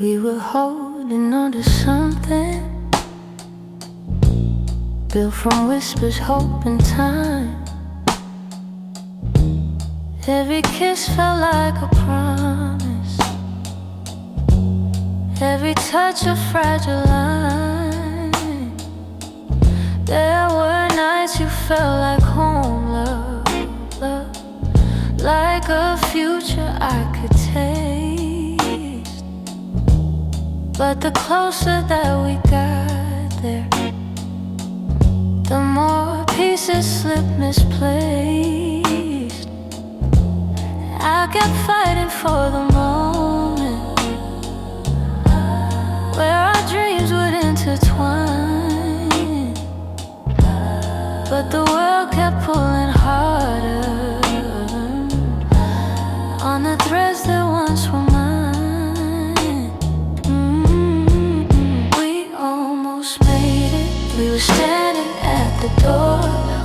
We were holding on to something built from whispers, hope, and time. Every kiss felt like a promise, every touch a fragile line. There were nights you felt like home, love, love, like a future I could taste. But the closer that we got there, the more pieces slipped misplaced. I kept fighting for the moment where our dreams would intertwine, but the world kept pulling harder on the threads that once were mine. We almost made it. We were standing at the door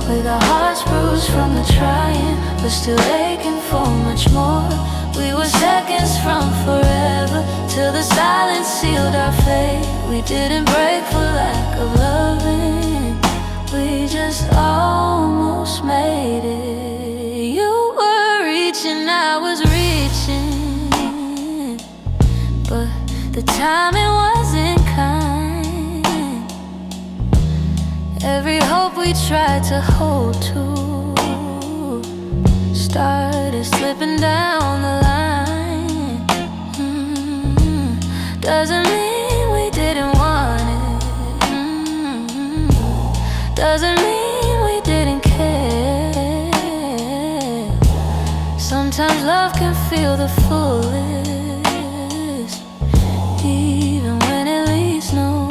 with our hearts bruised from the trying, but still aching for much more. We were seconds from forever, till the silence sealed our fate. We didn't break for lack of loving, we just almost made it. You were reaching, I was reaching, but the timing wasn't kind. Every hope we tried to hold to started slipping down the line. Doesn't mean we didn't want it. Doesn't mean we didn't care. Sometimes love can feel the fullest, even when it leads nowhere.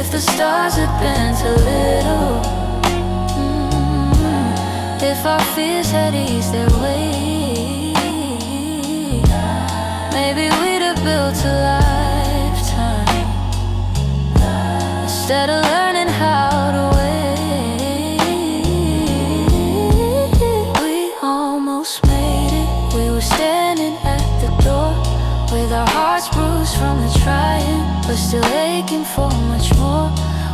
If the stars had been too little, if our fears had eased their weight, maybe we'd have built a lifetime instead of learning how to wait. We almost made it. We were standing at the door with our hearts bruised from the trying, but still aching for much more.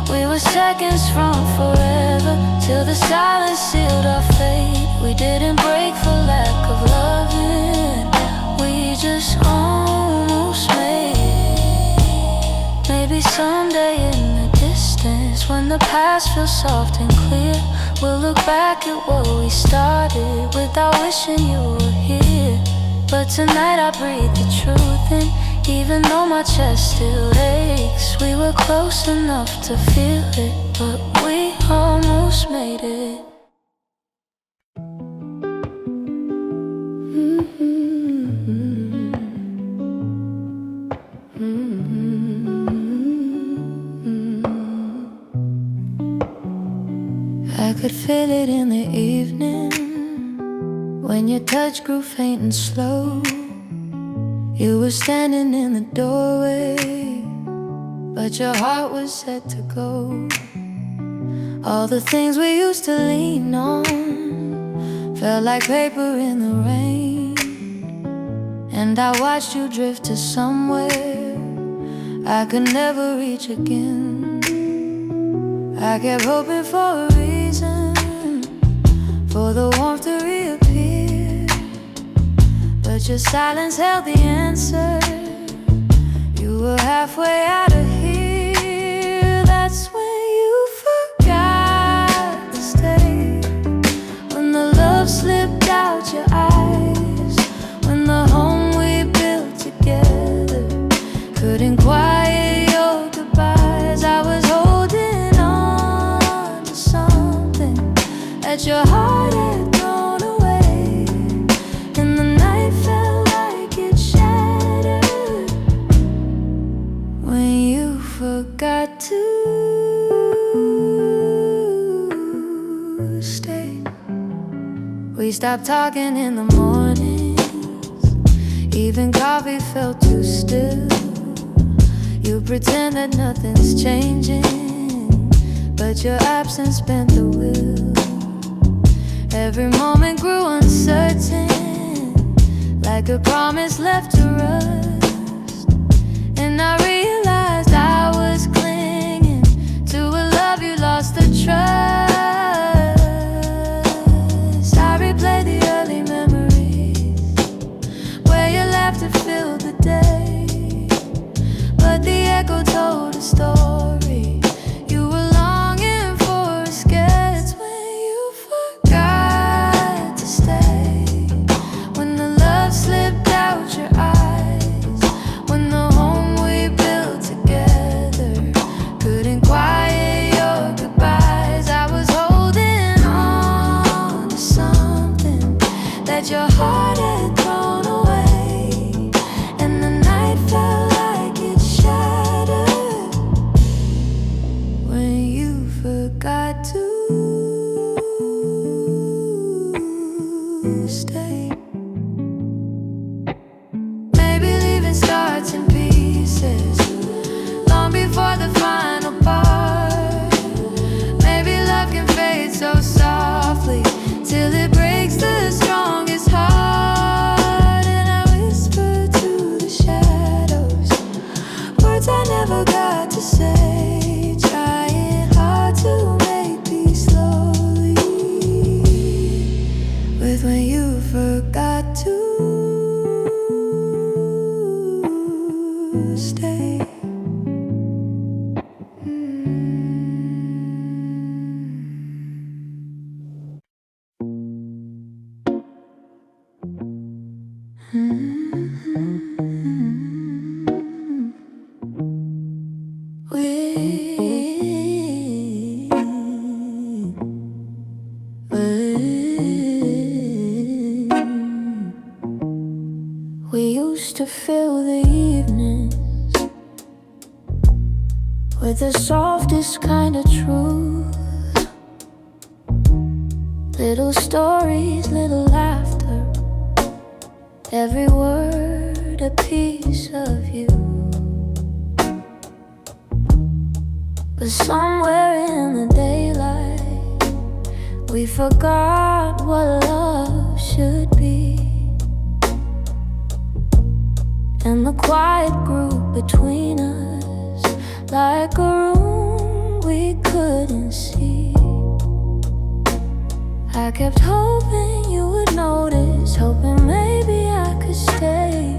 We were seconds from forever, till the silence sealed our fate. We didn't break for lack of loving, we just almost made it. Maybe someday in the distance, when the past feels soft and clear, we'll look back at what we started without wishing you were here. But tonight I breathe the truth in, even though my chest still aches. We were close enough to feel it, but we almost made it. I could feel it in the evening, when your touch grew faint and slow. You were standing in the doorway, but your heart was set to go. All the things we used to lean on felt like paper in the rain, and I watched you drift to somewhere I could never reach again. I kept hoping for a reason for the warmth to reappear, but your silence held the answer. You were halfway out of here. That's when you forgot to stay, when the love slipped out your eyes, when the home we built together couldn't quiet your goodbyes. I was holding on to something that your heart had thrown away, and the night felt like it shattered when you forgot to stay. We stopped talking in the mornings, even coffee felt too still. You pretend that nothing's changing, but your absence bent the wheel. Every moment grew uncertain, like a promise left to rust. And I realized I was clinging to a love you lost the trust. I replay the early memories where your laughter filled the day, but the echo told a story. You were longing for escape. It's when you forgot to stay, when the love slipped out your eyes, when the home we built together couldn't quiet your goodbyes. I was holding on to something that your heart had thrown away, and the night felt like it shattered when you forgot to stay. Maybe leaving starts in pieces long before the final part. Maybe love can fade so softly till it breaks the strongest heart. And I whisper to the shadows words I never got to say, trying hard to make peace slowly with when you forgot to stay. We used to fill the evenings with the softest kind of truth. Little stories, little laughter, every word a piece of you. But somewhere in the daylight, we forgot what love should be. And the quiet grew between us like a room we couldn't see. I kept hoping you would notice, hoping maybe I could stay.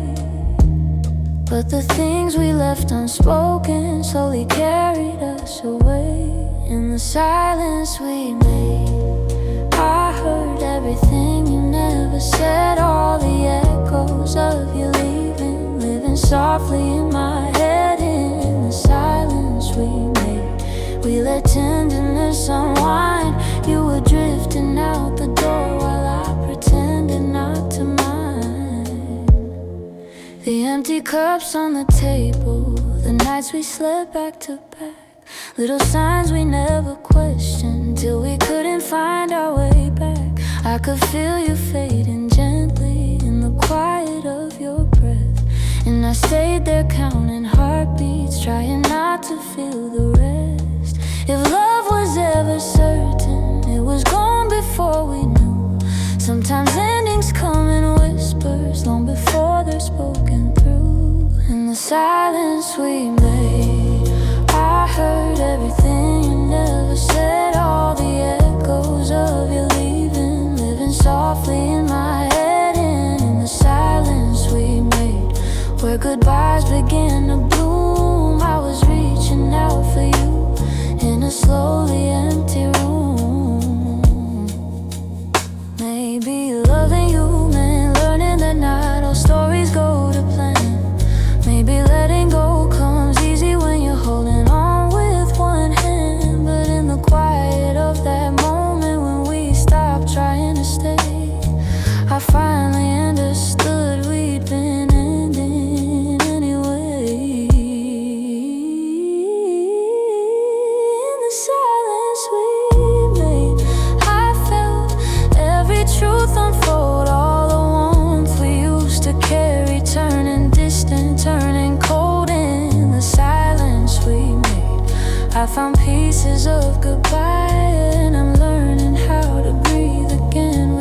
But the things we left unspoken slowly carried us away. In the silence we made, I heard everything you never said, all the echoes of you leaving, living softly in my head. In the silence we made, we let tenderness unwind. You were drifting out the door while I pretended not to mind. The empty cups on the table, the nights we slept back to back, little signs we never questioned till we couldn't find our way back. I could feel you fading gently in the quiet of your breath, and I stayed there counting heartbeats, trying not to feel the rest. If love was ever certain, it was gone before we knew. Sometimes endings come in whispers long before they're spoken through. In the silence we made, I heard everything you never said, all the echoes of you leaving, living softly in my head. And in the silence we made, where goodbyes began to bloom, I was reaching out for you in a slowly empty room. Maybe loving you meant learning that not all stories go to plan. Maybe letting go comes easy when you're holding on with one hand. But in the quiet of that moment when we stopped trying to stay, I finally understood we'd been ending anyway. In the silence we made, I felt every truth unfold, all the warmth we used to carry turning distant, turning cold. In the silence we made, I found pieces of goodbye, and I'm learning how to breathe again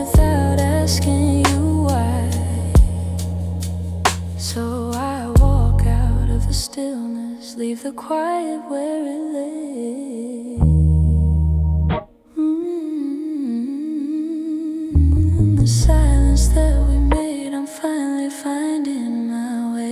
leave the quiet where it lay. The silence that we made, I'm finally finding my way.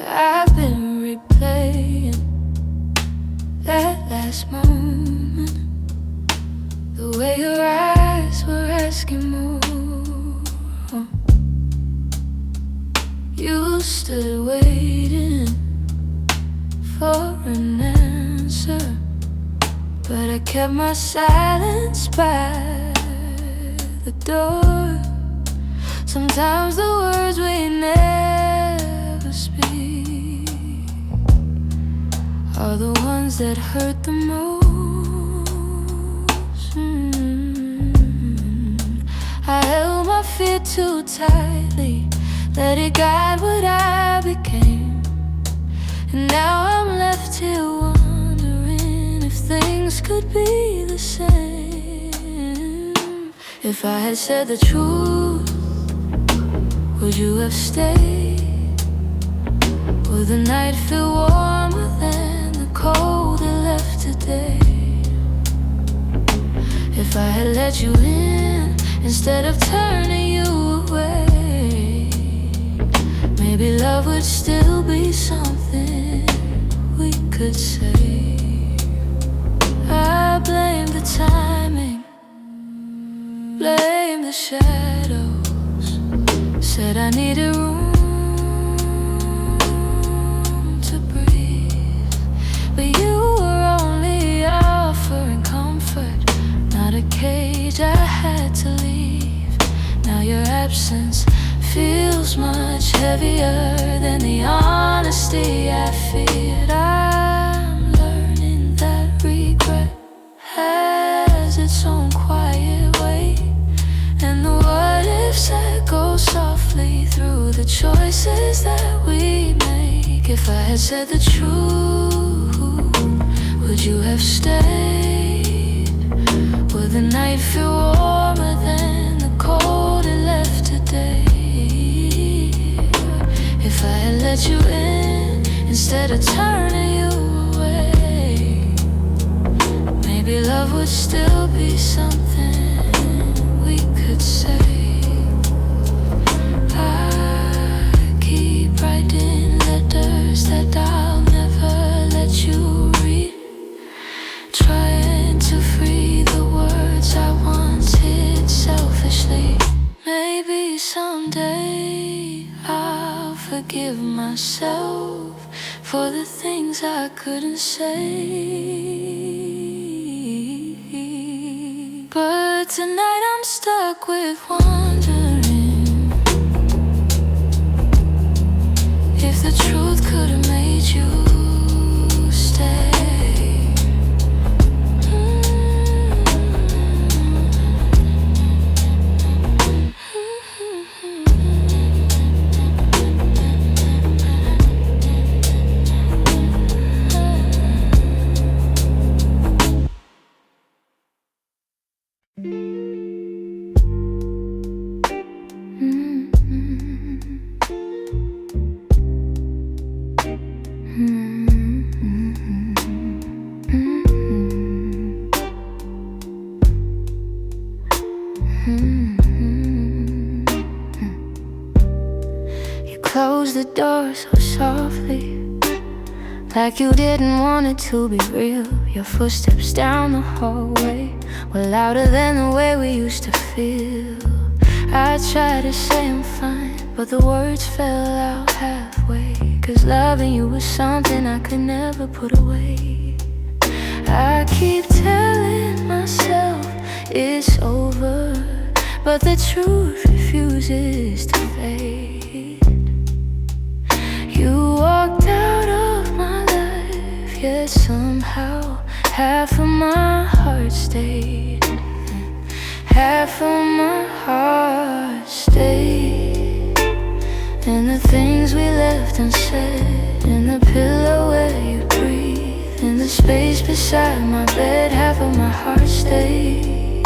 I've been replaying that last moment, the way your eyes were asking more. You stood waiting for an answer, but I kept my silence by the door. Sometimes the words we never speak are the ones that hurt the most. I held my fear too tightly, let it guide what I became. And now I'm left here wondering if things could be the same. If I had said the truth, would you have stayed? Would the night feel warmer than the cold it left today? If I had let you in instead of turning you away, maybe love would still be something we could say. I blame the timing, blame the shadows, said I needed room to breathe, but you were only offering comfort, not a cage I had to leave. Now your absence feels much heavier than the honesty I feared. I'm learning that regret has its own quiet way, and the what ifs that go softly through the choices that we make. If I had said the truth, would you have stayed? Would the night feel warmer than the cold it left today? If I had let you in instead of turning you away, maybe love would still be something we could say. I keep writing letters that I'll never let you read, trying to free the words I wanted selfishly. Maybe someday I'll forgive myself for the things I couldn't say. But tonight I'm stuck with wondering if the truth could have made you stay. You closed the door so softly, like you didn't want it to be real. Your footsteps down the hallway were louder than the way we used to feel. I tried to say I'm fine, but the words fell out halfway, 'cause loving you was something I could never put away. I keep telling myself it's over, but the truth refuses to fade. You walked out of my life, yet somehow half of my heart stayed. Half of my heart stayed in the things we left unsaid, in the pillow where you breathe, in the space beside my bed. Half of my heart stayed.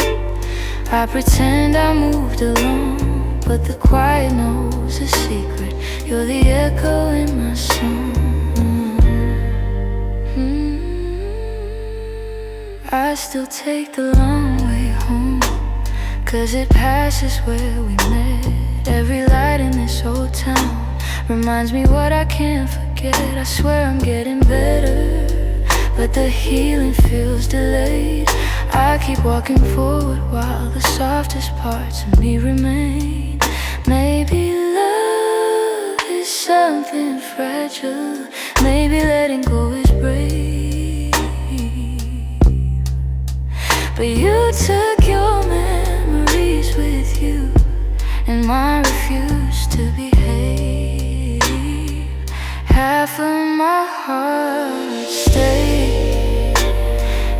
I pretend I moved along, but the quiet knows a secret. You're the echo in my song. I still take the long way home, 'cause it passes where we met. Every light in this old town reminds me what I can't forget. I swear I'm getting better, but the healing feels delayed. I keep walking forward while the softest parts of me remain. Maybe love is something fragile. Maybe letting go is brave. But you took your memories with you, and mine refused to behave. Half of my heart stayed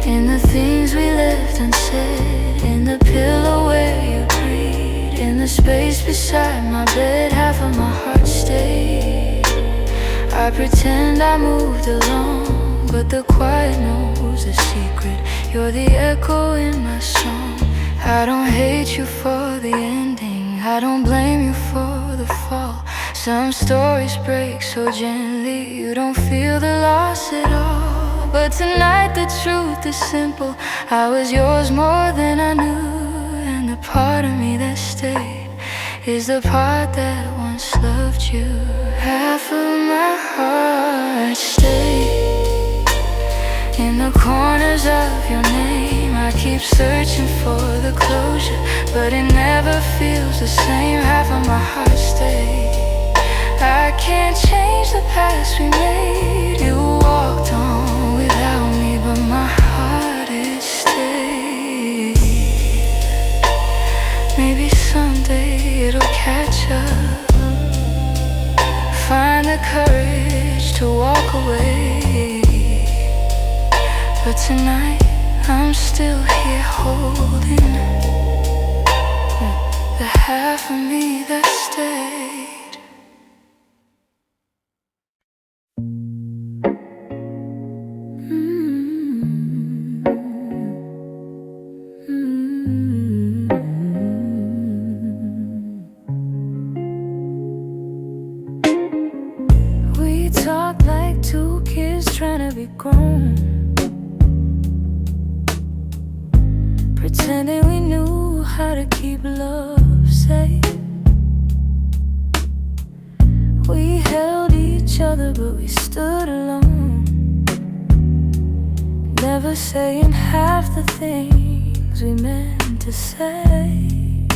in the things we left unsaid, in the pillow where you breathe, in the space beside my bed. Half of my heart stayed. I pretend I moved along, but the quiet knows a secret. You're the echo in my song. I don't hate you for the ending, I don't blame you for the fall. Some stories break so gently, you don't feel the loss at all. But tonight the truth is simple, I was yours more than I knew. And the part of me that stayed is the part that once loved you. Half of my heart stayed in the corners of your name. I keep searching for the closure, but it never feels the same. Half of my heart stayed. I can't change the past we made. You walked on without me, but my heart is stayed. Maybe someday it'll catch up, find the courage to walk away. But tonight I'm still here holding the half of me that stayed. We talk like two kids trying to be grown, pretending we knew how to keep love safe. We held each other, but we stood alone, never saying half the things we meant to say.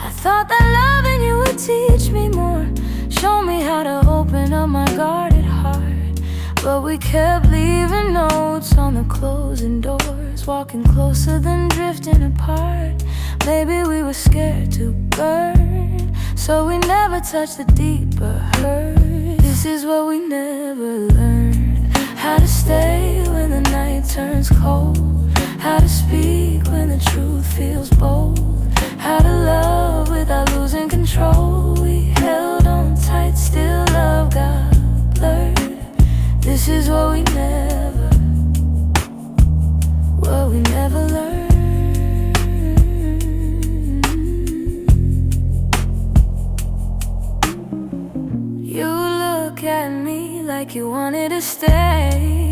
I thought that loving you would teach me more, show me how to open up my guarded heart. But we kept leaving notes on the closing doors, walking closer than drifting apart. Maybe we were scared to burn, so we never touched the deeper hurt. This is what we never learned: how to stay when the night turns cold, how to speak when the truth feels bold, how to love without losing control. We held on tight, still love got blurred. This is what we never learned. You look at me like you wanted to stay,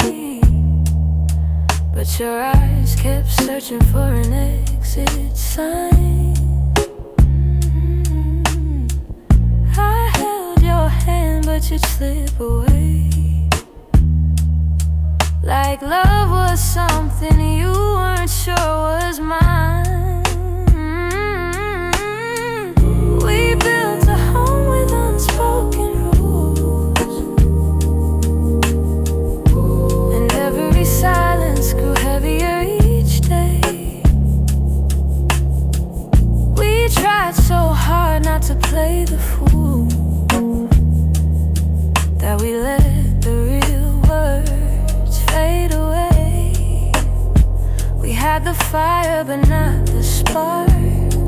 but your eyes kept searching for an exit sign. I held your hand, but you'd slip away, like love was something you weren't sure was mine. We built a home with unspoken rules, and every silence grew heavier each day. We tried so hard not to play the fool, that we let the real words fade away. We had the fire but not the spark.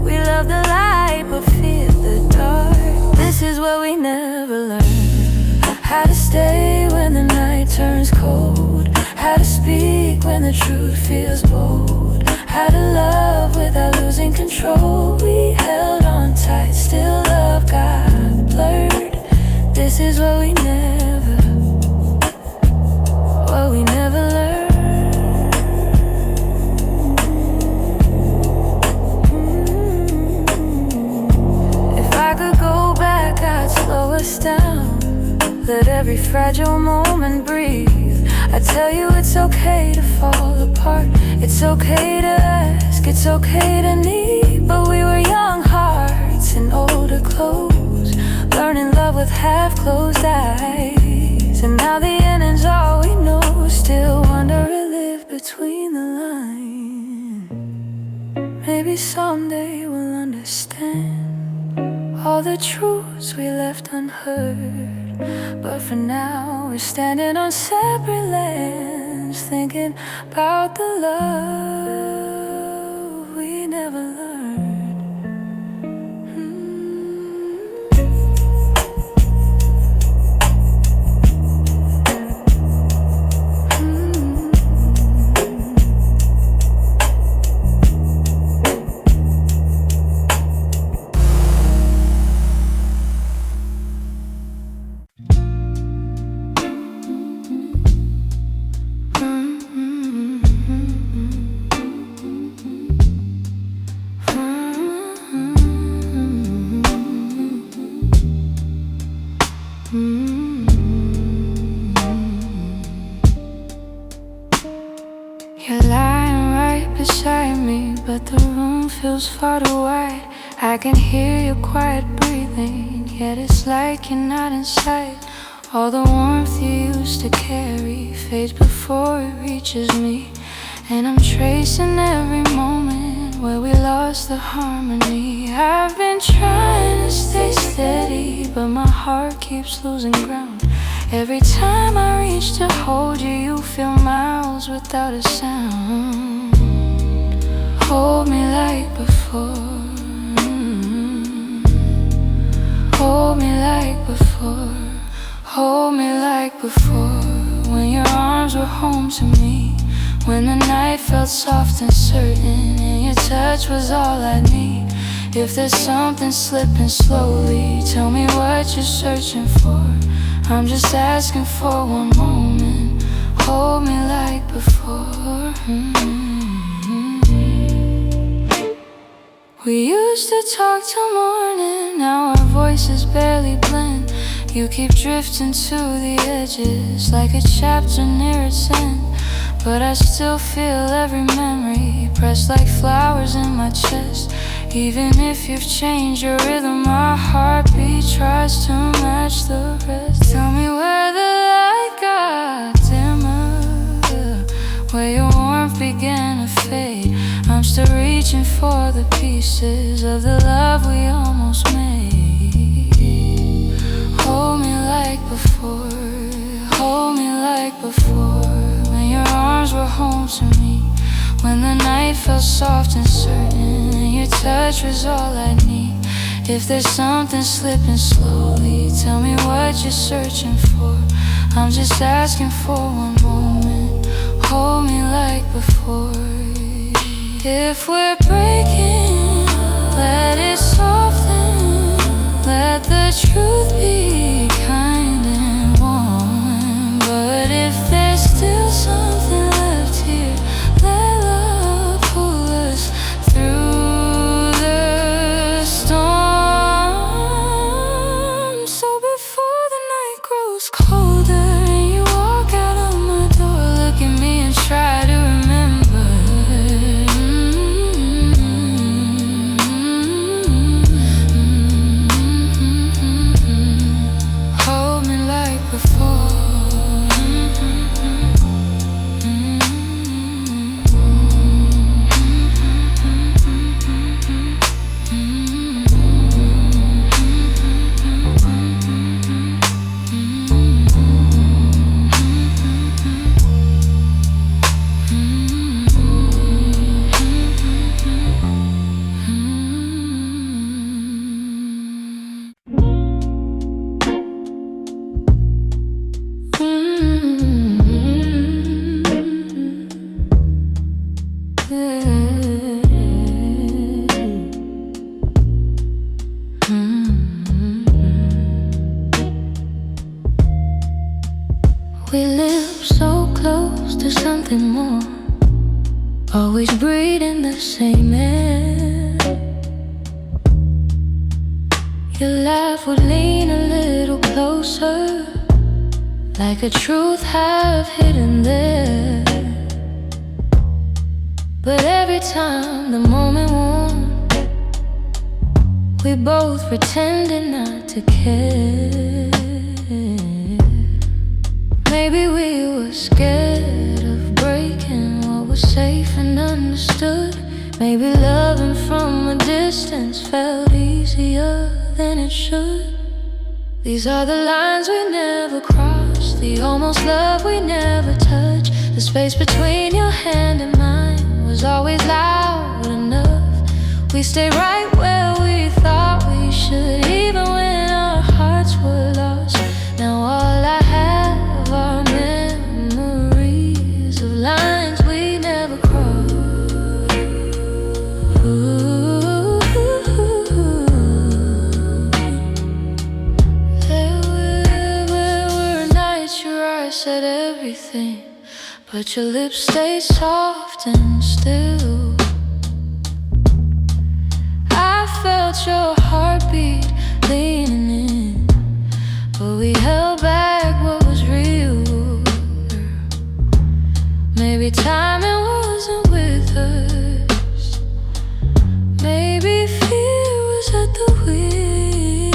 We love the light but fear the dark. This is what we never learned. How to stay when the night turns cold. How to speak when the truth feels bold. How to love without losing control. We held on tight, still love got blurred. This is what we never learned. If I could go back, I'd slow us down. Let every fragile moment breathe. I tell you it's okay to fall apart. It's okay to ask, it's okay to need. But we were young hearts in older clothes, learning love with half-closed eyes. And now the ending's all we know. Still wonder or live between the lines. Maybe someday we'll understand all the truths we left unheard. But for now we're standing on separate lands, thinking about the love we never learned. You're lying right beside me, but the room feels far too wide. I can hear your quiet breathing, yet it's like you're not in sight. All the warmth you used to carry fades before it reaches me. And I'm tracing every moment where we lost the harmony. I've been trying to stay steady, but my heart keeps losing ground. Every time I reach to hold you, you feel miles without a sound. Hold me like before. Hold me like before. Hold me like before. When your arms were home to me. When the night felt soft and certain, and your touch was all I need. If there's something slipping slowly, tell me what you're searching for. I'm just asking for one moment. Hold me like before. We used to talk till morning, now our voices barely blend. You keep drifting to the edges like a chapter near its end. But I still feel every memory pressed like flowers in my chest. Even if you've changed your rhythm, my heartbeat tries to match the rest. Tell me where the light got dimmer, where your warmth began to fade. I'm still reaching for the pieces of the love we almost made. Hold me like before. Hold me like before. When your arms were home to me. When the night felt soft and certain, and your touch was all I need. If there's something slipping slowly, tell me what you're searching for. I'm just asking for one moment. Hold me like before. If we're breaking, let it soften. Let the truth be kind and warm. But if there's still something left here, let love pull us through the storm. So before the night grows colder and you walk out of my door, look at me and try to remember. live so close to something more, always breathing the same air. Your laugh would lean a little closer, like a truth half hidden there. But every time the moment warmed, we both pretended not to care. Maybe we were scared of breaking what was safe and understood. Maybe loving from a distance felt easier than it should. These are the lines we never crossed, the almost love we never touched. The space between your hand and mine was always loud enough. We stayed right where we thought we should, even when our hearts were lost. Now all I have are memories of lines we never crossed. There were nights your eyes said everything, but your lips stay soft and still. I felt your heartbeat leaning in, but we held back what was real. Maybe timing wasn't with us, maybe fear was at the wheel.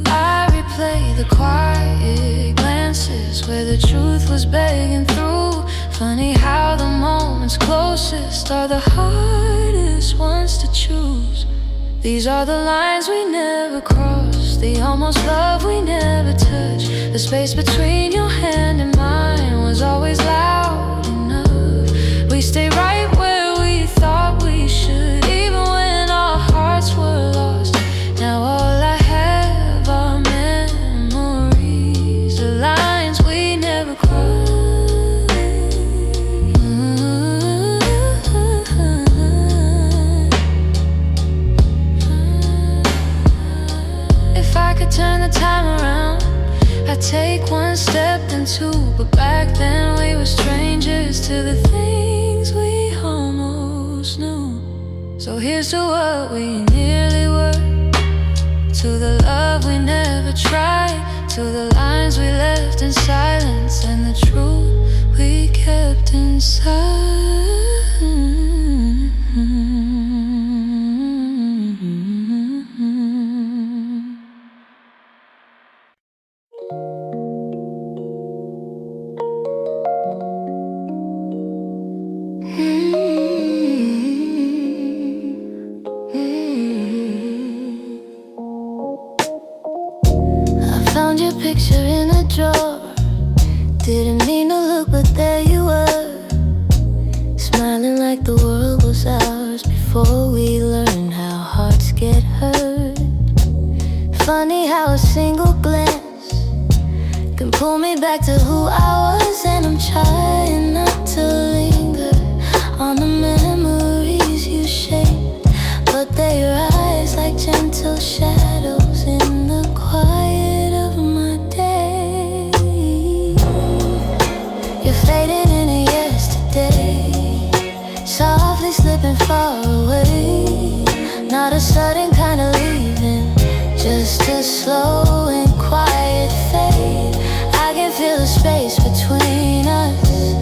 I replay the quiet glances where the truth was begging through. Funny how the moments closest are the hardest ones to choose. These are the lines we never crossed, the almost love we never touched. The space between your hand and mine was always loud enough. We stayed right where we thought we should, even when our hearts were lost. Now all I have are memories, the lines we never crossed. If I could turn the time around, I'd take one step then two. But back then we were strangers to the things we almost knew. So here's to what we nearly were, to the love we never tried, to the lines we left in silence, and the truth we kept inside. Found your picture in a drawer, didn't mean to look, but there you were, smiling like the world was ours before we learned how hearts get hurt. Funny how a single glance can pull me back to who I was, and I'm trying not to linger on the memories you shaped, but they rise like gentle shadows in the quiet of my day. You're fading into yesterday, softly slipping far away. Not a sudden kind of leaving, just a slow and quiet fade. I can feel the space between us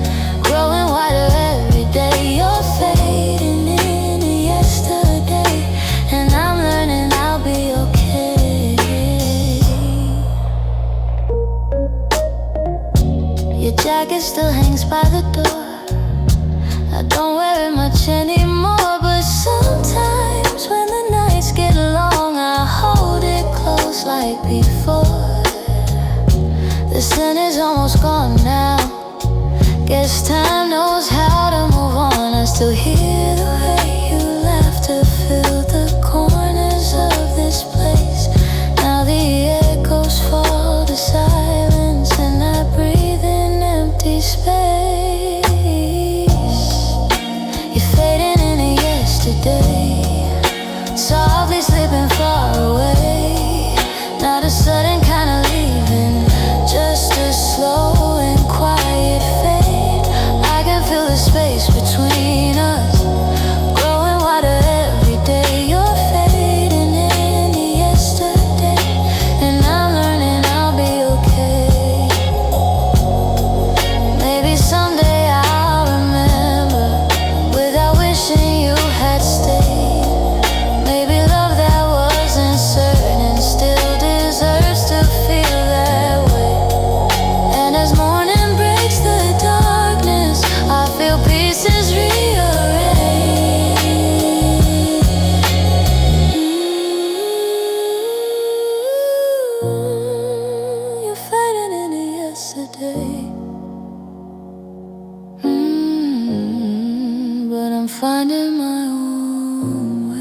growing wider every day. You're fading into yesterday, and I'm learning I'll be okay. Your jacket still hangs by the door, I don't wear it much anymore, but sometimes when the nights get long, I hold it close like before. The sin is almost gone now, guess time knows how to move on. I still hear the way you laugh to fill the corners of this place. Now the echoes fall to silence, and I breathe in empty space. You're fading into yesterday, softly slipping far away. Not a sudden kind of leaving, just a yesterday. But I'm finding my own way.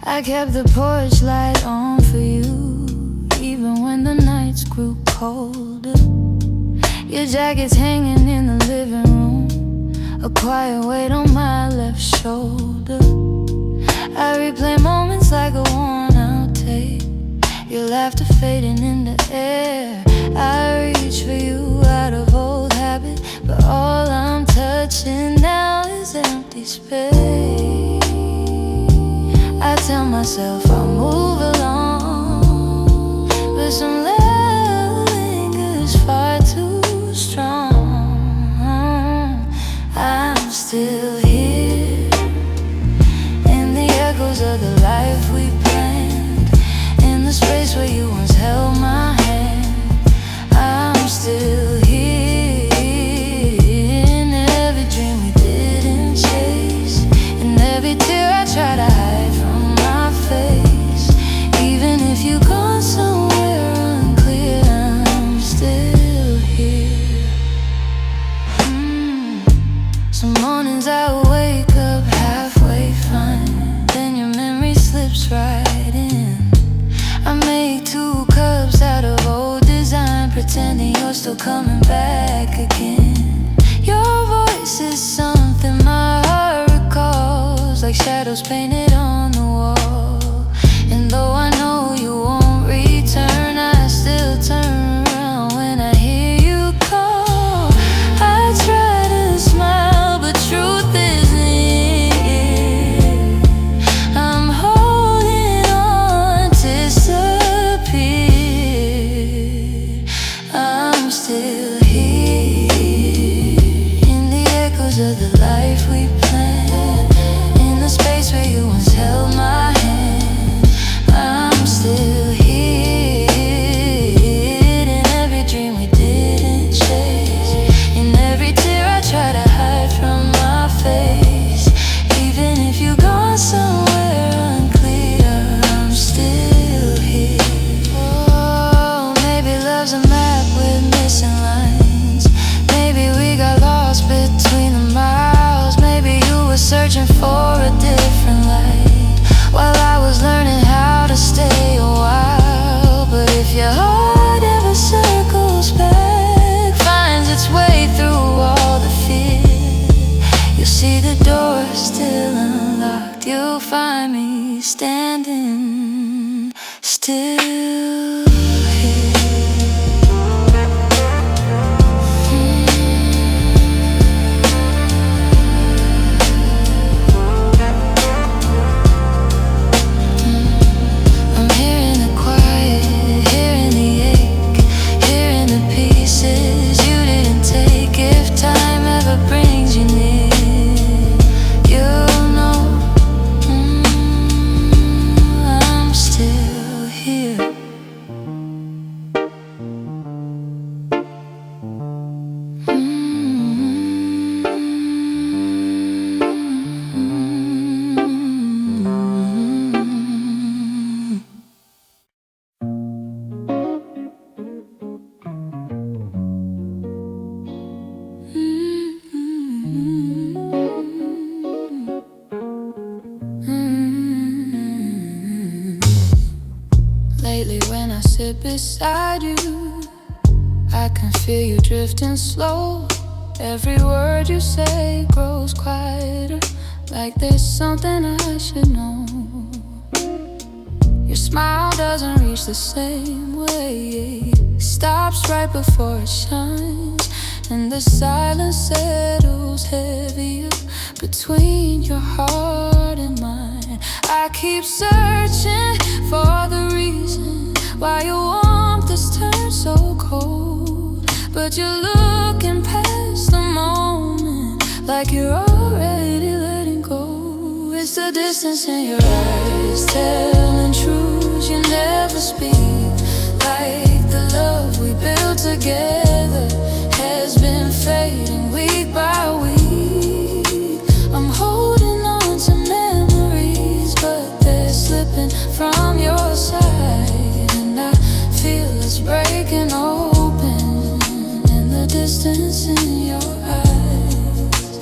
I kept the porch light on for you, even when the nights grew colder. Your jacket's hanging in the living room, a quiet weight on my left shoulder. I replay moments like a worn-out tape, your laughter fading in the air. I reach for you out of old habit, but all I'm touching now is empty space. I tell myself I'll move along, but some love lingers far too strong. I'm still here in the echoes of the life we planned, in the space where you once held my hand. I'm still here in every dream we didn't chase, in every tear I try to hide from my face. Even if you've gone somewhere unclear, I'm still here. Some mornings I wake up halfway fine, then your memory slips right in. I make 2 cups out of old design, pretending you're still coming back again. Your voice is something my heart recalls, like shadows painted on the wall. And though I know you won't return, I still turn around when I hear you call. I try to smile, but truth isn't it. I'm holding on, disappear. I'm still here in the echoes of the life we planned, in the space where you once held my hand. I'm still here in every dream we didn't chase, in every tear I try to hide from my face. Even if you've gone somewhere unclear, I'm still here. Oh, maybe love's a map with missing lines. Maybe we got lost between the miles. Maybe you were searching for a different light, while I was learning how to stay a while. But if your heart ever circles back, finds its way through all the fear, you'll see the door still unlocked. You'll find me standing still here. I'm hearing the quiet, hearing the ache, hearing the pieces you didn't take. If time ever brings you near, you'll know I'm still here. Lately when I sit beside you, I can feel you drifting slow. Every word you say grows quieter, like there's something I should know. Your smile doesn't reach the same way, stops right before it shines, and the silence settles heavier between your heart and mine. I keep searching for the reason why your warmth has turned so cold, but you're looking past the moment like you're already letting go. It's the distance in your eyes telling truths you never speak, like the love we built together has been fading week by week. I'm holding on to memories, but they're slipping from your side, and I feel it's breaking open in the distance in your eyes.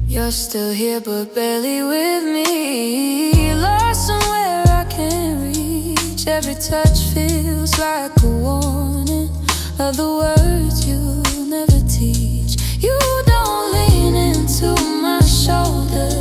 You're still here but barely with me, lost somewhere I can't reach. Every touch feels like a warning of the words you'll never teach. You don't lean into my shoulder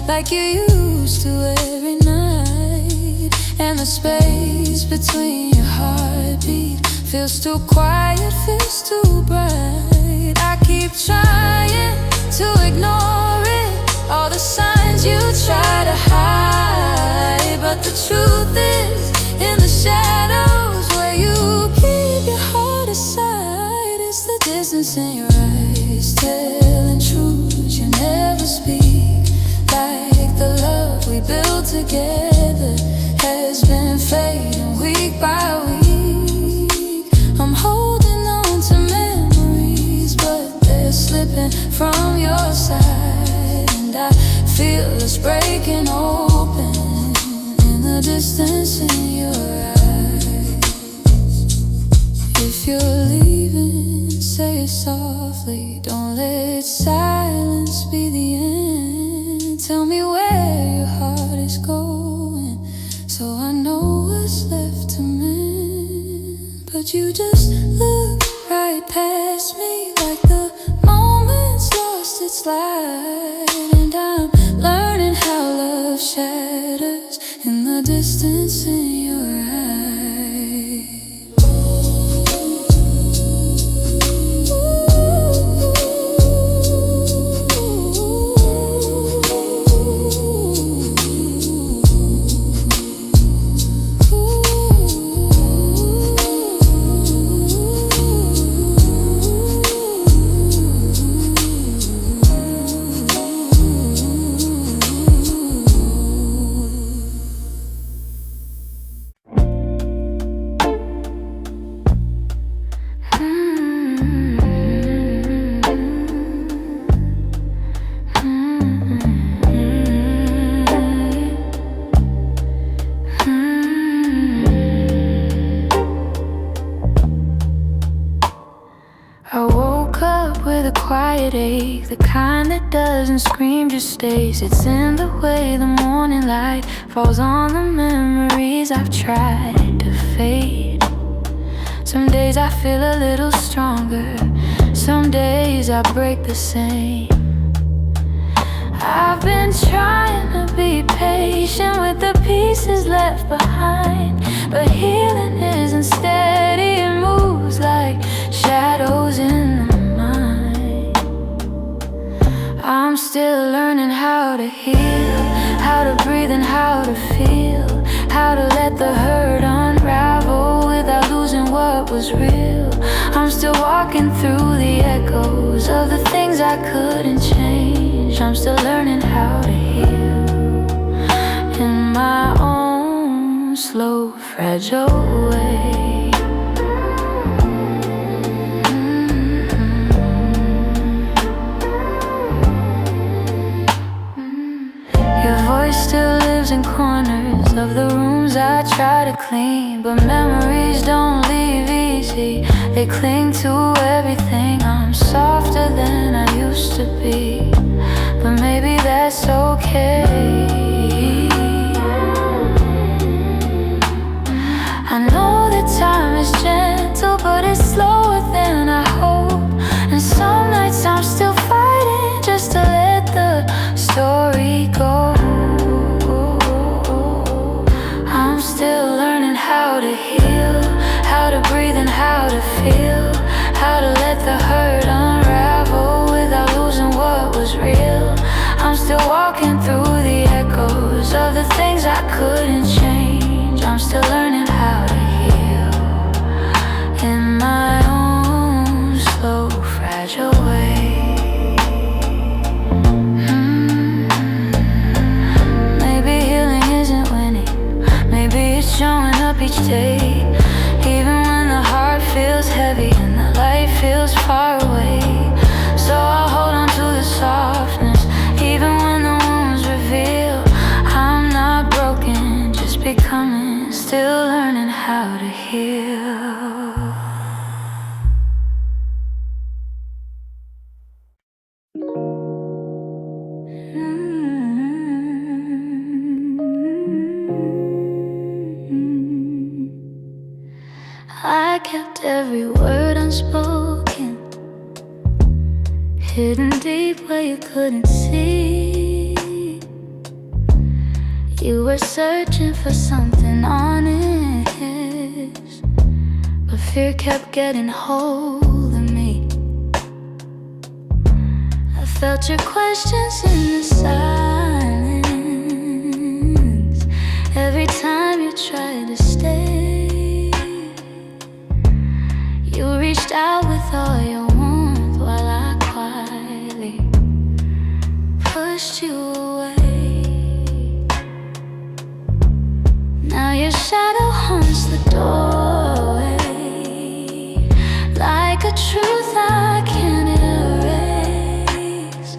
like you used to every night, and the space between your heartbeat feels too quiet, feels too bright. I keep trying to ignore it, all the signs you try to hide, but the truth is in the shadows where you keep your heart aside. It's the distance in your eyes telling truths you never speak, like the love we built together has been fading week by week. I'm holding on to memories, but they're slipping from your side, and I feel it's breaking open in the distance in your eyes. If you're leaving, say it softly, don't let silence be the end. Tell me where your heart is going, so I know what's left to mend. But you just look right past me like the moment's lost its light, and I'm learning how love shatters in the distance in your eyes. I woke up with a quiet ache, the kind that doesn't scream, just stays. It's in the way the morning light falls on the memories I've tried to fade. Some days I feel a little stronger, some days I break the same. I've been trying to be patient with the pieces left behind, but healing isn't steady, it moves like shadows in the mind. I'm still learning how to heal, how to breathe and how to feel, how to let the hurt unravel without losing what was real. I'm still walking through the echoes of the things I couldn't change. I'm still learning how to heal in my own slow, fragile way. Your voice still lives in corners of the rooms I try to clean, but memories don't leave easy, they cling to everything. I'm softer than I used to be, but maybe that's okay. I know that time is gentle, but it's slower than I hope, and some nights I'm still fighting just to let the story go. I'm still learning how to heal, how still walking through the echoes of the things I couldn't change. I'm still learning how to heal in my own slow, fragile way. Maybe healing isn't winning, maybe it's showing up each day, even when the heart feels heavy and the light feels far away. So I'll hold on to the softness, even when the wounds reveal I'm not broken, just becoming, still learning how to heal. I kept every word unspoken, hidden deep where you couldn't see. You were searching for something honest, but fear kept getting hold of me. I felt your questions in the silence every time you tried to stay. You reached out with all your warmth while I quietly pushed you away. Now your shadow haunts the doorway, like a truth I can't erase.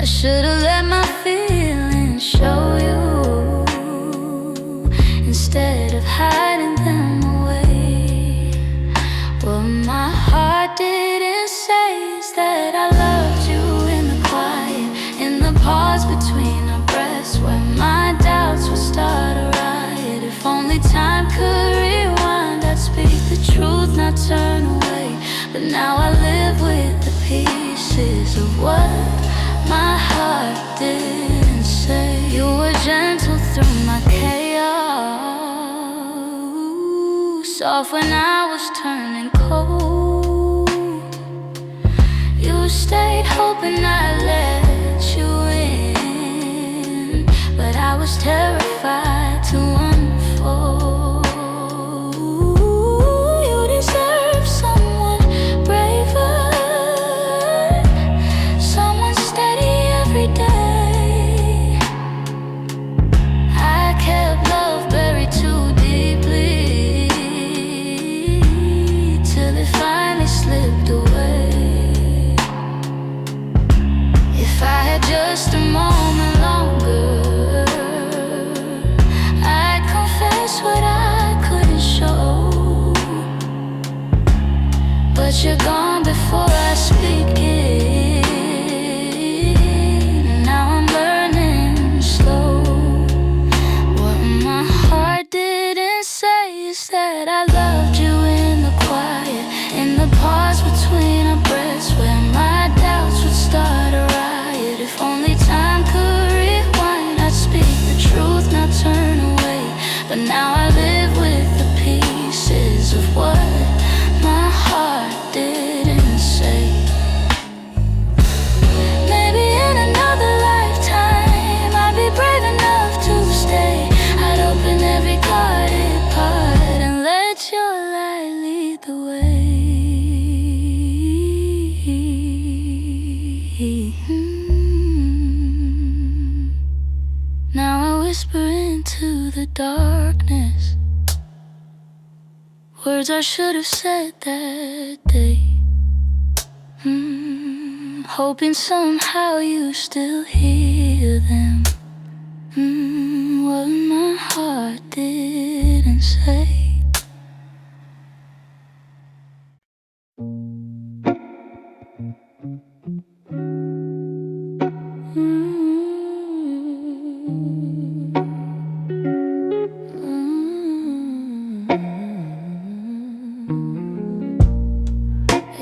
I should've let my feelings show you instead of hiding them away. What my heart didn't say is that I loved you in the quiet, in the pause between our breaths, where my doubts would start a riot. If only time could rewind, I'd speak the truth, not turn away. But now I live with the pieces of what my heart didn't say. You were gentle through my chaos, soft when I was turning cold. You stayed hoping I'd let you in, but I was terrified to unfold. You deserve someone braver, someone steady every day. I kept love buried too deeply till it finally slipped away. If I had just a moment longer, I'd confess what I couldn't show. But you're gone before I speak it, and now I'm learning slow. What my heart didn't say is that I loved you in the quiet, in the pause between our breaths, where my doubts would start a riot. If only time could rewind, I'd speak the truth, not turn away. But now I live with the pieces of what my heart didn't say. Maybe in another lifetime I'd be brave enough to stay. I'd open every guarded part and let your light lead the way. Now I whisper into the darkness, words I should have said that day. Hoping somehow you still hear them. What my heart didn't say.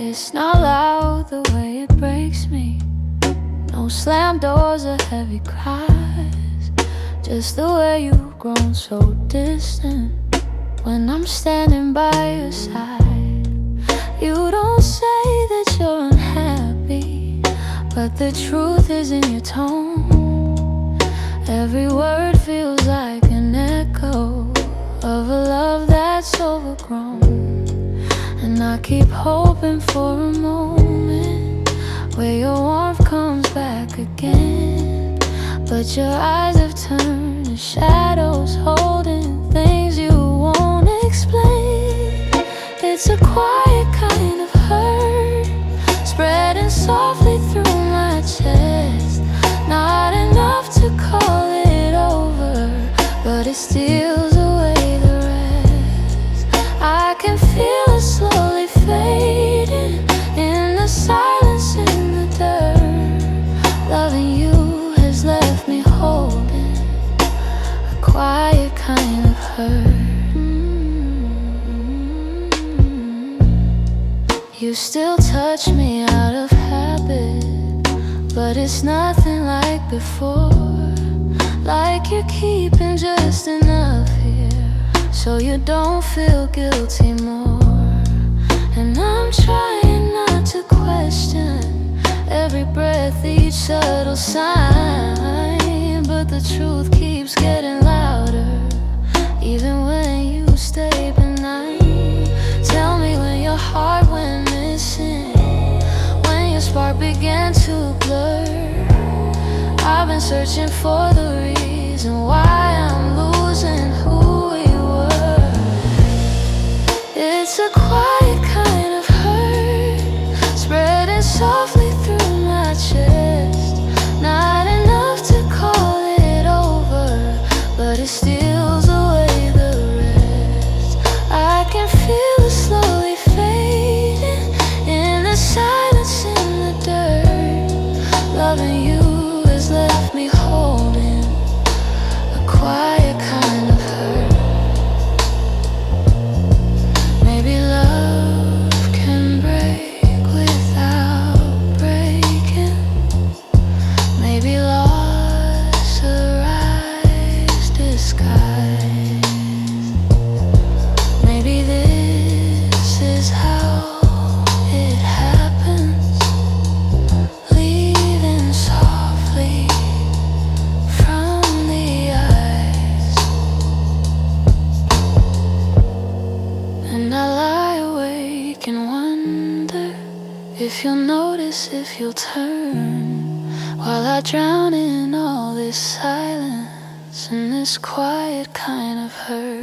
It's not loud the way it breaks me, no slam doors or heavy cries, just the way you've grown so distant when I'm standing by your side. You don't say that you're unhappy, but the truth is in your tone. Every word feels like an echo of a love that's overgrown. And I keep hoping for a moment where your warmth comes back again. But your eyes have turned to shadows, holding things you won't explain. It's a quiet kind of hurt, spreading softly through my chest. Not enough to call it over, but it steals away the rest. I can feel it slowly fading in the silence, in the dirt. Loving you has left me holding a quiet kind of hurt. You still touch me out of habit, but it's nothing like before. Like you're keeping just enough here so you don't feel guilty more. And I'm trying not to question every breath, each subtle sign, but the truth keeps getting louder even when you stay benign. Tell me when your heart went missing, when your spark began to blur. I've been searching for the reason why I'm losing who we were. It's a quiet kind of hurt, spreading softly through my chest. Not enough to call it over, but it steals away the rest. I can feel it slowly fading in the silence, in the dirt. Loving you has left me holding a quiet kind of hurt. Maybe love can break without breaking. Maybe loss arrives disguised. Maybe this is how it happens, leaving softly from the eyes. And I lie awake and wonder if you'll notice, if you'll turn, while I drown in all this silence and this quiet kind of hurt.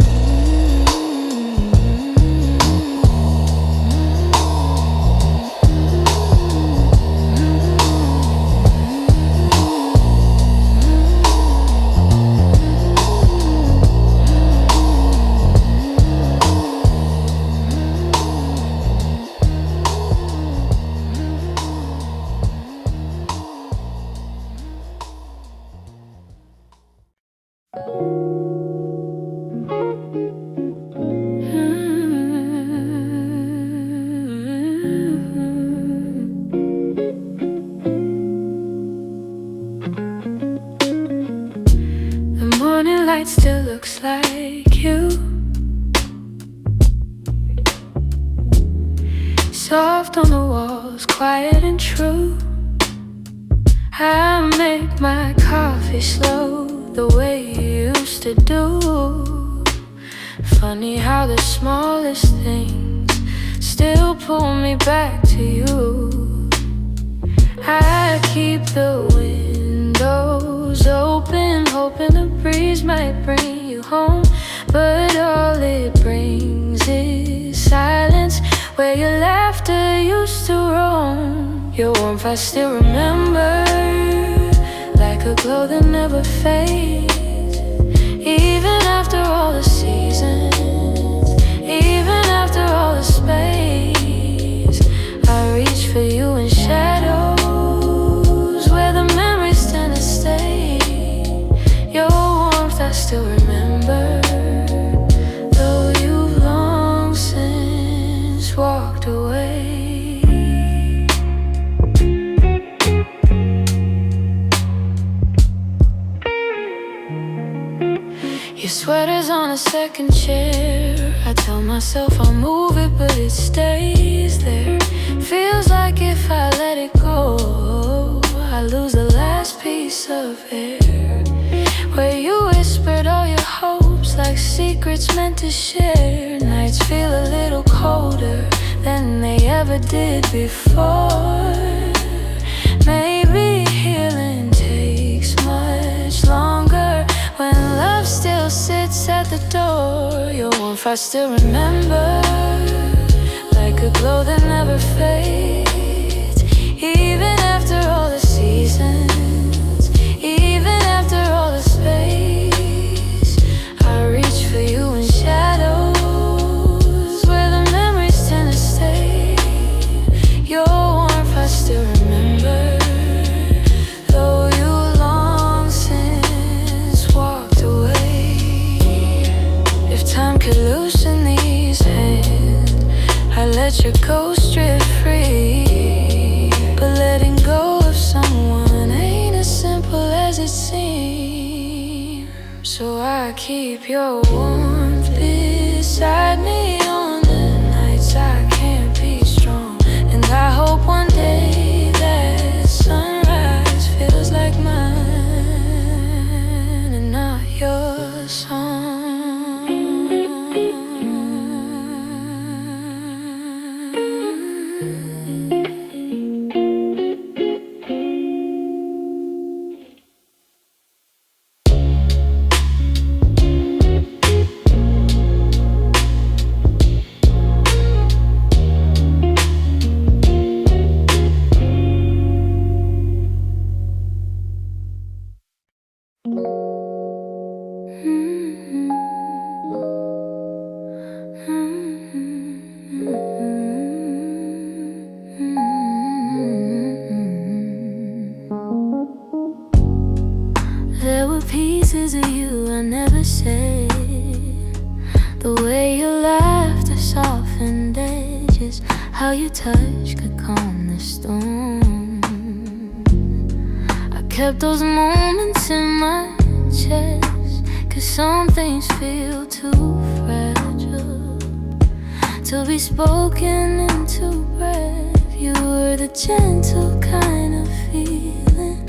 The morning light still looks like you, soft on the walls, quiet and true. I make my coffee slow, the way you used to do. Funny how the smallest things still pull me back to you. I keep the windows open, hoping the breeze might bring you home, but all it brings is silence where your laughter used to roam. Your warmth I still remember, like a glow that never fades. Even after all the seasons, even after all the space, I reach for you in shadows where the memories tend to stay. Your warmth I still remember, though you've long since walked away. Your sweater's on a second chair. I tell myself I'll move it, but it stays there. Feels like if I let it go, I lose the last piece of air. like secrets meant to share. Nights feel a little colder than they ever did before. Maybe healing takes much longer when love still sits at the door. Your warmth I still remember, like a glow that never fades. Even after all the seasons, even after all the space, I reach for you in shadows where the memories tend to stay. Your warmth I still remember, though you long since walked away. If time could loosen these hands, I let your ghost drift free. But letting go of someone ain't as simple as it seems. So I keep your warmth beside me on the nights I can't be strong. And I hope one day that sunrise feels like mine and not your song. There were pieces of you I never said. The way you laughed, the softened edges, how your touch could calm the storm. I kept those moments in my chest, 'cause some things feel too fragile to be spoken into breath. You were the gentle kind of feeling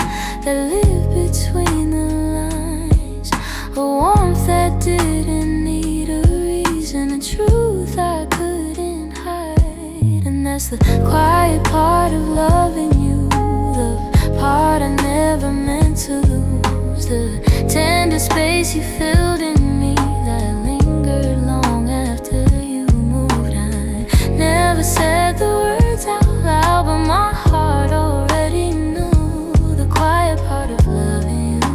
that lived between the lines, a warmth that didn't need a reason, a truth I couldn't hide. And that's the quiet part of loving you, the part I never meant to lose, the tender space you filled in me that lingered long after you moved. I never said the words out loud, but my heart already knew. The quiet part of loving you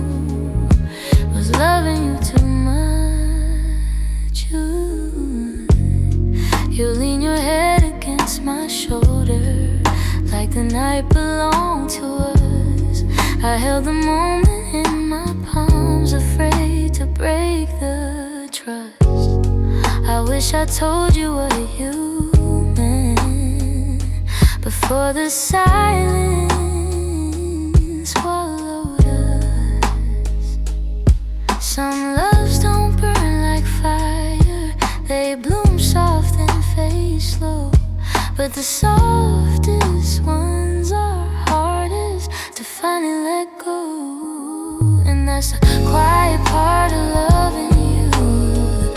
was loving you too much. You lean your head against my shoulder like the night belonged to us. I held the moment in my palms, afraid to break the trust. I wish I told you what you meant before the silence swallowed us. Some loves don't burn like fire, they bloom soft and fade slow. But the softest ones are hardest to finally let go. And that's the quiet part of loving you,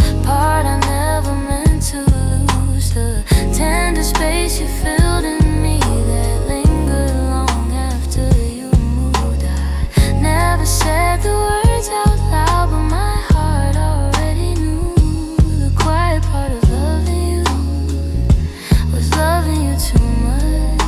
the part I never meant to lose, the tender space you filled in me that lingered long after you moved. I never said the words out loud, but my heart already knew. The quiet part of loving you was loving you too much.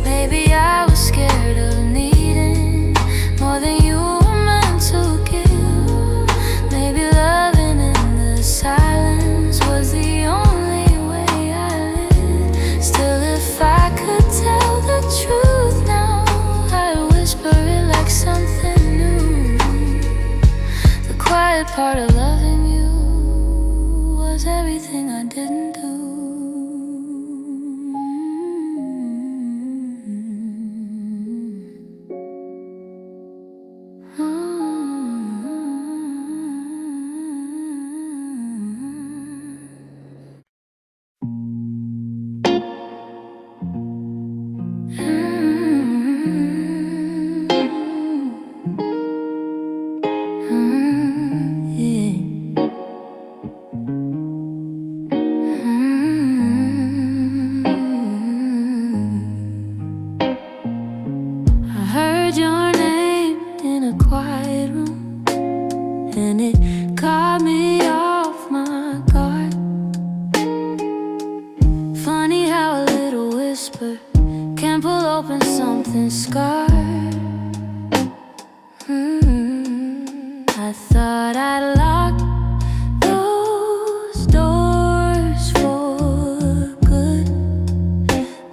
Maybe I was scared of needing more than you were meant to give. Maybe loving in the silence was the only way I lived. Still, if I could tell the truth now, I'd whisper it like something new. The quiet part of loving you was everything I didn't do. I heard your name in a quiet room, and it caught me off my guard. Funny how a little whisper can pull open something scarred. I thought I'd lock those doors for good,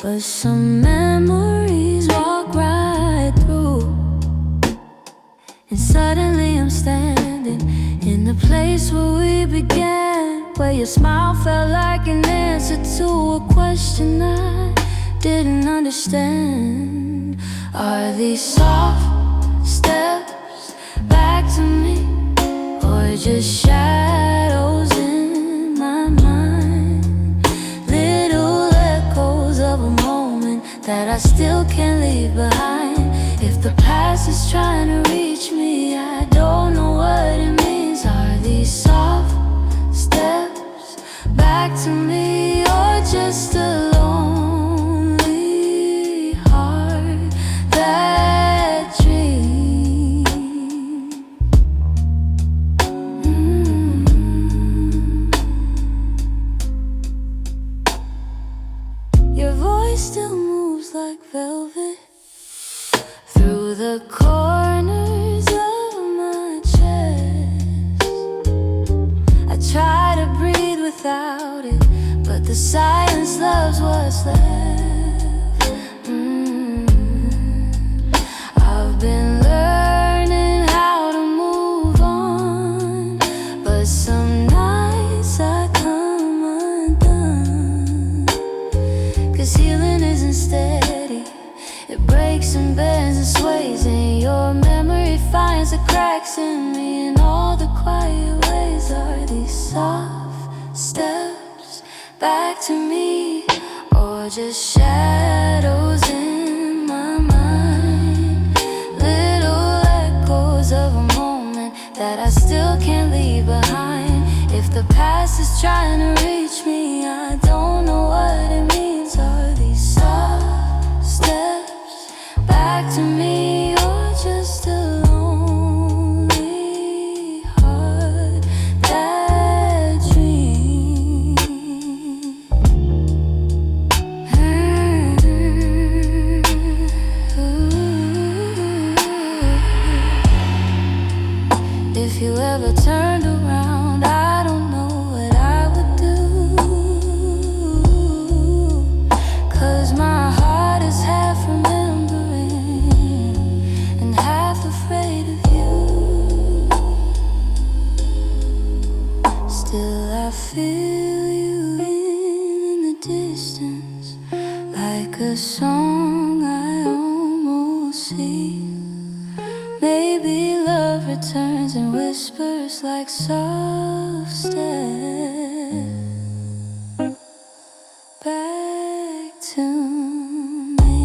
but some memories walk right through. And suddenly I'm standing in the place where we began, where your smile felt like an answer to a question I didn't understand. Are these soft steps back to me, or just shadows in my mind? Little echoes of a moment that I still can't leave behind. If the past is trying to reach me, I don't know what it means. Are these soft steps back to me, or just a lonely heart that dreams? Your voice still moves like velvet through the corners of my chest. I try to breathe without it, but the silence loves what's left. I've been learning how to move on, but some nights I come undone. 'Cause healing isn't steady, it breaks and bends and sways, and your memory finds the cracks in me. In all the quiet ways, are these soft steps back to me, or just shadows in my mind? Little echoes of a moment that I still can't leave behind. If the past is trying to reach me, I don't know what it means. Are these soft steps back to me, or just a lonely heart that dreams? If you ever turned around, I don't know what I would do. 'Cause my heart is half remembering and half afraid of you. Still I feel you in the distance, like a song I almost see. Maybe love returns and whispers like soft steps back to me.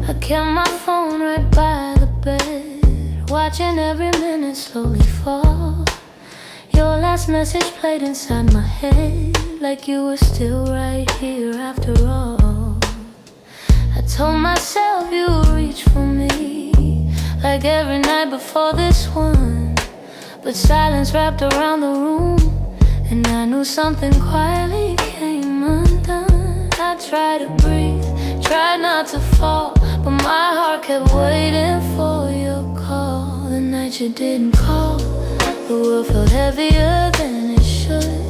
I kept my phone right by the bed, watching every minute slowly fall. Your last message played inside my head, like you were still right here after all. I told myself you would reach for me, like every night before this one. But silence wrapped around the room, and I knew something quietly came undone. I tried to breathe, tried not to fall, but my heart kept waiting for your call. The night you didn't call, the world felt heavier than it should.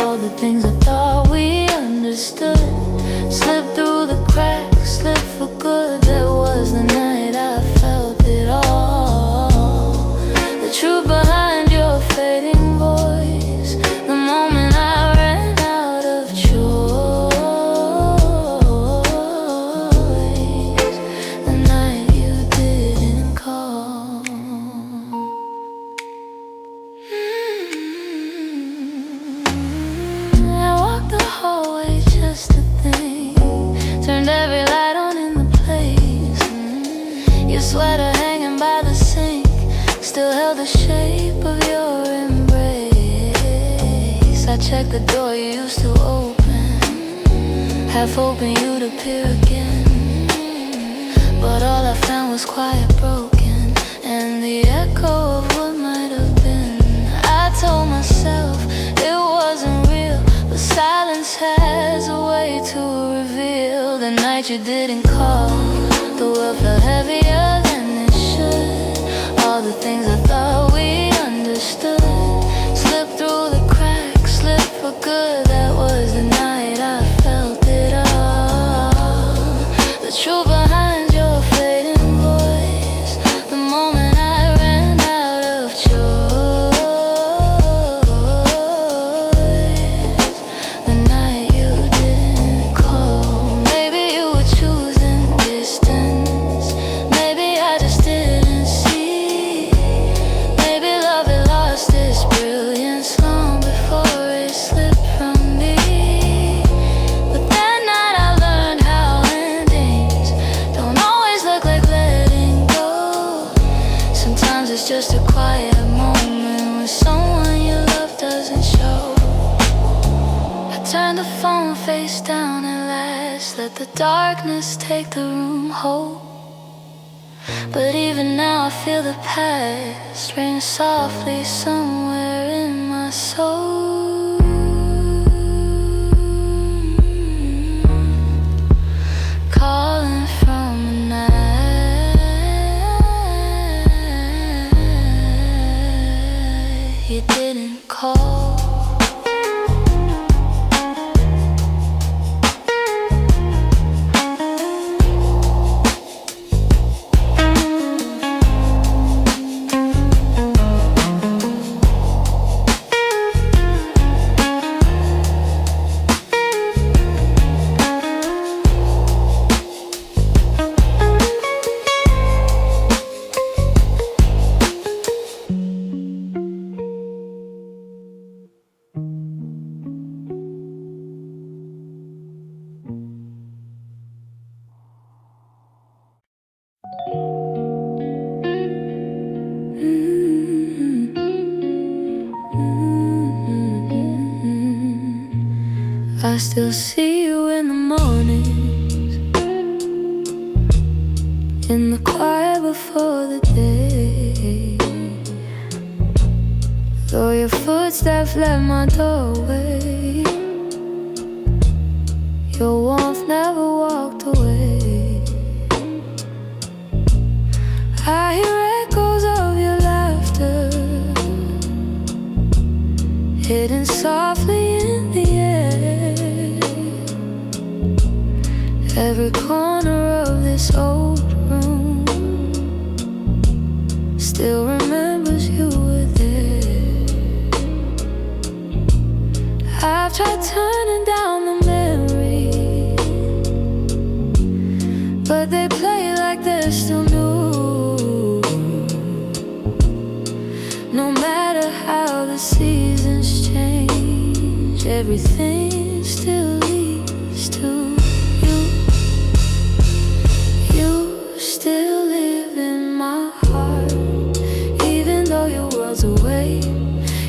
All the things I thought we understood slipped through the cracks, slipped for good. That was the night I felt sweater hanging by the sink still held the shape of your embrace. I checked the door you used to open, half hoping you'd appear again, but all I found was quiet, broken, and the echo of what might have been. I told myself it wasn't real, but silence has a way to reveal. The night you didn't call, the world felt heavier than it should. All the things I thought we understood slipped through the cracks, slipped for good. That was the night I felt it all. The truth behind your fading voice, the moment I ran out of choice, the night you didn't call. Maybe you were choosing distance, maybe I just didn't see. Maybe love had lost its brilliance long before it slipped from me. But that night I learned how endings don't always look like letting go. Sometimes it's just a quiet moment when someone you love doesn't show. I turned the phone face down at last, let the darkness take the room whole. But even now I feel the past ring softly somewhere in my soul, calling from a night you didn't call. I still see you in the mornings, in the quiet before the day. Though your footsteps left my doorway, your warmth never walked away. I hear echoes of your laughter, hidden softly in the air. Every corner of this old room still remembers you were there. I've tried turning down the memories, but they play like they're still new. No matter how the seasons change, everything still leads to you. You still live in my heart, even though your world's away.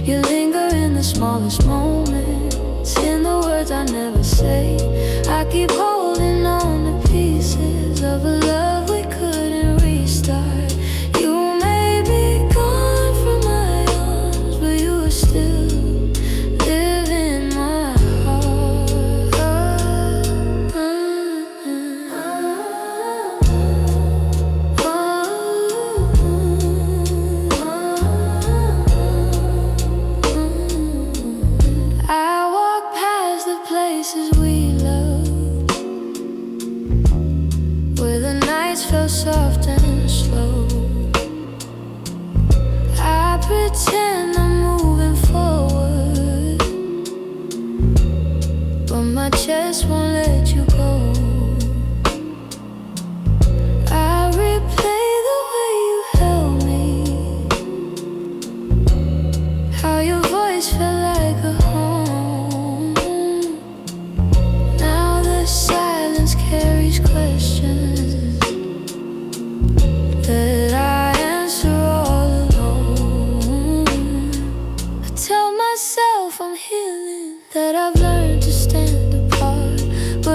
You linger in the smallest moments, in the words I never say. I keep holding on to pieces of a love we couldn't restart. You may be gone from my arms, but you are still live in my heart.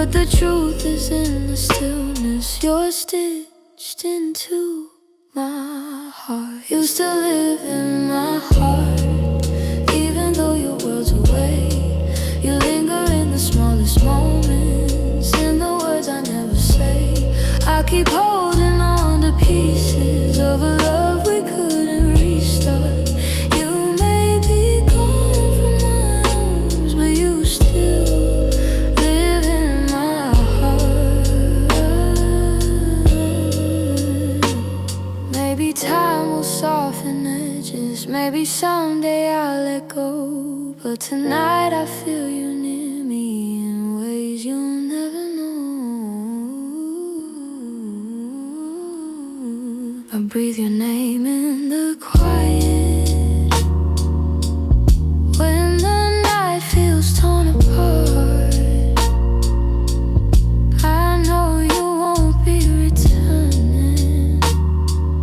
But the truth is in the stillness. You're stitched into my heart. You still live in my heart, even though your world's away. You linger in the smallest moments, in the words I never say. I keep holding on to pieces of a love we couldn't restart. You may be gone from my arms, but you still live in my heart. Maybe time will soften edges, maybe someday I'll let go. But tonight I feel you near me in ways you'll never know. I breathe your name in the quiet, when the night feels torn apart. I know you won't be returning,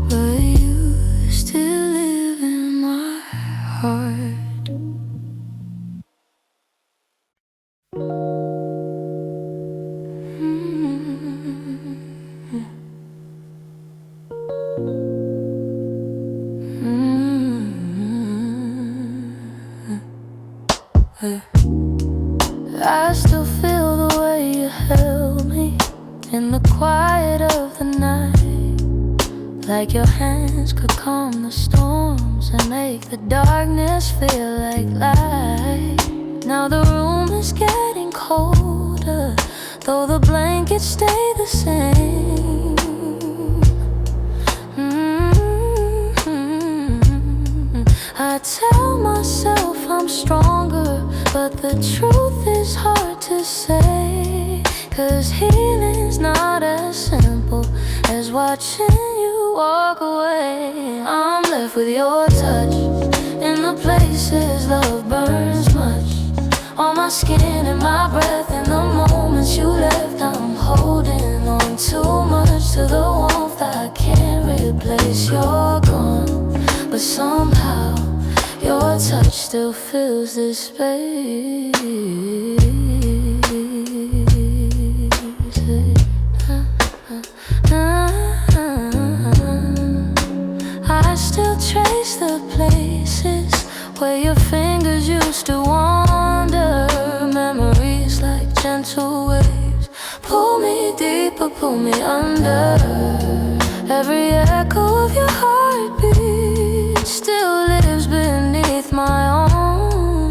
but you still live in my heart. I still feel the way you held me in the quiet of the night, like your hands could calm the storms and make the darkness feel like light. Now the room is getting colder, though the blankets stay the same. I tell myself I'm stronger, but the truth is hard to say. 'Cause healing's not as simple as watching you walk away. I'm left with your touch in the places love burns much, on my skin and my breath. In the moments you left, I'm holding on too much to the warmth I can't replace. You're gone, but somehow your touch still fills this space. I still trace the places where your fingers used to wander. Memories like gentle waves pull me deeper, pull me under. Every echo of your heartbeat still lives beneath my own.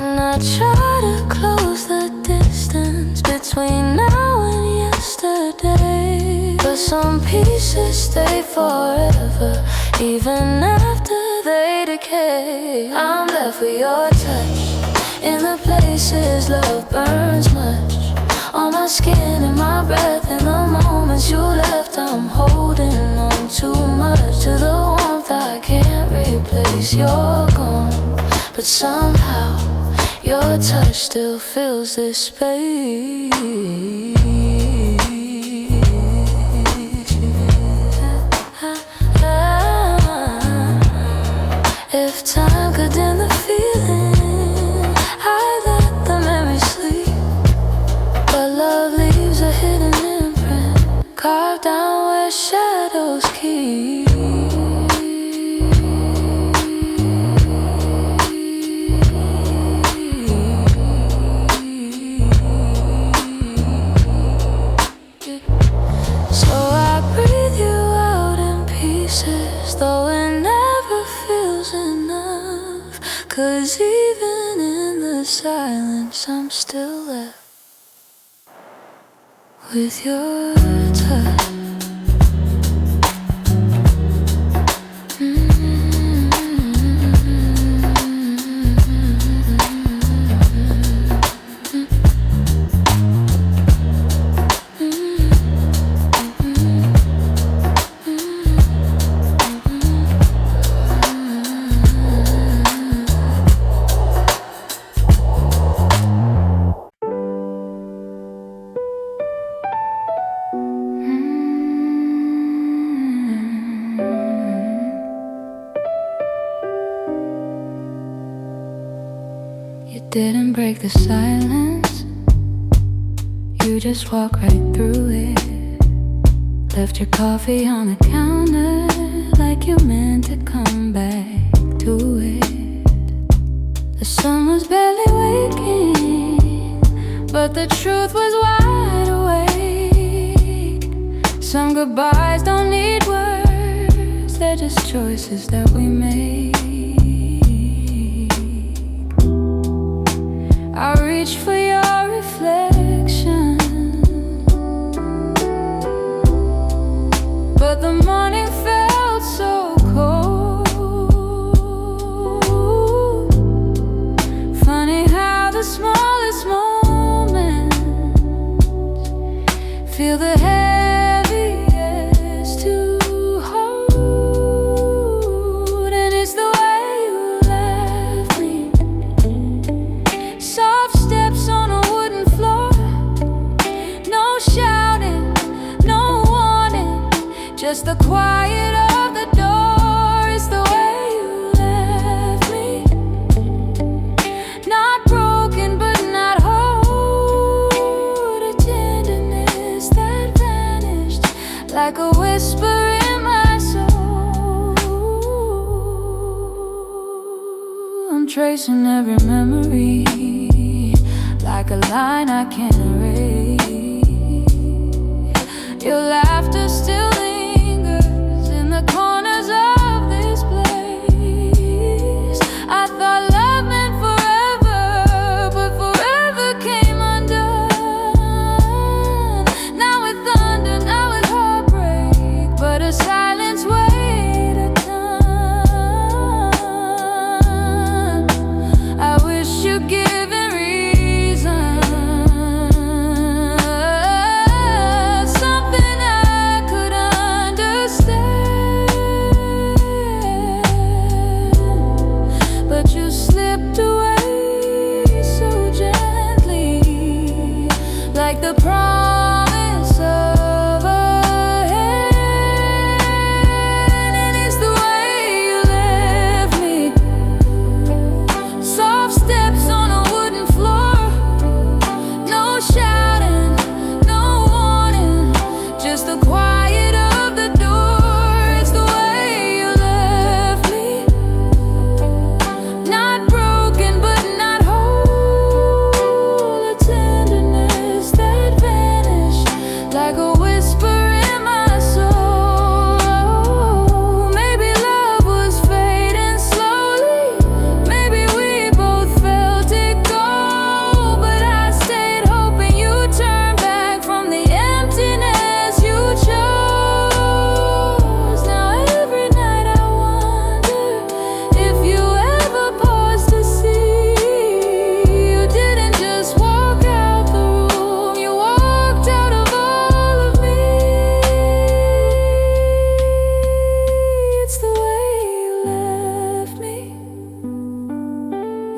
And I try to close the distance between now and yesterday, but some pieces stay forever, even after they decay. I'm left with your touch in the places love burns much, on my skin and my breath. In the moments you left, I'm holding on too much to the warmth I can't replace. You're gone, but somehow your touch still fills this space. If time could dim the feeling, I'd let the memory sleep. But love leaves a hidden imprint, carved down where shadows keep. So I breathe you out in pieces, though it never feels enough. 'Cause even in the silence, I'm still left with your touch. didn't break the silence. You just walked right through it. Left your coffee on the counter like you meant to come back to it. The sun was barely waking, but the truth was wide awake. Some goodbyes don't need words, they're just choices that we make. I reach for your reflection, but the morning felt so cold. Funny how the smallest moments feel the heaviest to hold. And it's the way you left me. Soft steps on a wooden floor, no shouting, no warning, just the quiet of the door. It's the way you left me. Not broken but not whole. A tenderness that vanished like a whisper in my soul. I'm tracing every memory like a line I can't erase. Your laughter still lingers in the corners of this place. I thought love meant forever, but forever came undone. Now with thunder, now with heartbreak, but a silence weighed a ton. I wish you'd given reason, something I could understand, but you slipped away so gently, like the promise of a hand. And it's the way you left me. Soft steps on a wooden floor, no shouting, no warning, just the quiet of the door. It's the way you left me. Not broken but not whole. A tenderness that vanished like a whisper in my soul. Maybe love was fading slowly, maybe we both felt it go, but I stayed hoping you'd turn back from the emptiness you chose. Now every night I wonder if you ever paused to see you didn't just walk out the room, you walked out of all of me. It's the way you left me,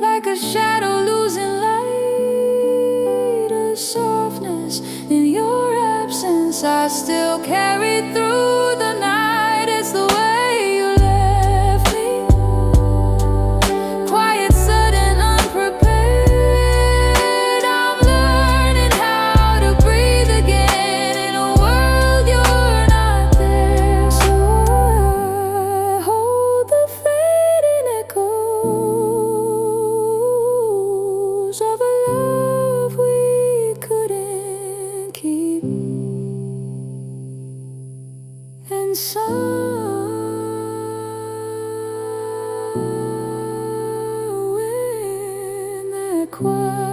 like a shadow losing light, a softness in your absence I still carry through the night. It's the way you left me. Quiet, sudden, unprepared. I'm learning how to breathe again in a world you're not there. So I hold the fading echoes of a love we couldn't keep. And somewhere in that quiet